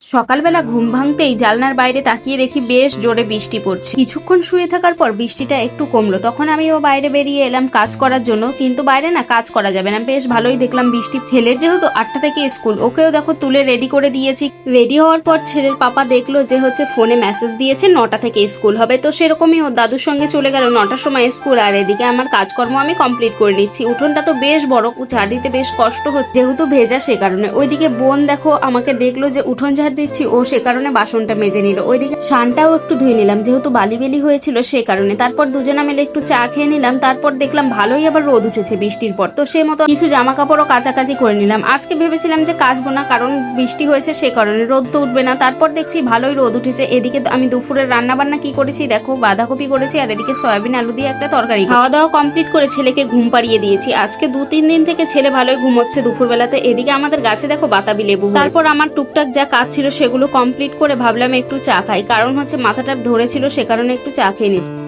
সকালবেলা ঘুম ভাঙতেই জানলার বাইরে তাকিয়ে দেখি বেশ জোরে বৃষ্টি পড়ছে। কিছুক্ষণ শুয়ে থাকার পর বৃষ্টিটা একটু কমলো, তখন আমিও বাইরে বেরিয়ে এলাম কাজ করার জন্য। কিন্তু বাইরে না কাজ করা যাবে না, বেশ ভালোই দেখলাম বৃষ্টি। ছেলের যেহেতু 8টা থেকে স্কুল, ওকেও দেখো তুলে রেডি করে দিয়েছি। রেডি হওয়ার পর ছেলের পাপা দেখলো যে ফোনে মেসেজ দিয়েছে 9টা থেকে স্কুল হবে, তো সেরকমই ওর দাদুর সঙ্গে চলে গেল 9টার সময় স্কুল। আর এদিকে আমার কাজকর্ম আমি কমপ্লিট করে নিচ্ছি। উঠোনটা তো বেশ বড়, ঝাড় দিতে বেশ কষ্ট হচ্ছে যেহেতু ভেজা, সে কারণে। ওইদিকে বোন দেখো আমাকে দেখলো যে উঠোন ঝাড় দিচ্ছি, ও সে কারণে বাসনটা মেজে নিল। ওইদিকে শানটাও একটু ধুয়ে নিলাম যেহেতু বালি বেলি হয়েছিল, সে কারণে। তারপর দুজনা মিলে একটু চা খেয়ে নিলাম। তারপর দেখলাম ভালোই আবার রোদ উঠেছে বৃষ্টির পর, তো সেই মতো কিছু জামা কাপড়ও কাচাকাচি করে নিলাম। আজকে ভেবেছিলাম যে কাচবো না, কারণ বৃষ্টি হয়েছে সে কারণে, রোদ তো উঠবে না। তারপর দেখছি ভালোই রোদ উঠেছে। এদিকে আমি দুপুরের রান্না বান্না কি করেছি দেখো, বাঁধাকপি করেছি আর এদিকে সয়াবিন আলু দিয়ে একটা তরকারি। খাওয়া দাওয়া কমপ্লিট করে ছেলেকে ঘুম পাড়িয়ে দিয়েছি। আজকে 2-3 দিন থেকে ছেলে ভালোই ঘুমোচ্ছে দুপুরবেলাতে। এদিকে আমাদের গাছে দেখো বাতাবি লেবু। তারপর আমার টুকটাক যা কাজ ছিল সেগুলো কমপ্লিট করে ভাবলাম একটু চা খাই, কারণ মাথাটা ধরেছিল, সে কারণে একটু চা খেয়ে নিচ্ছি।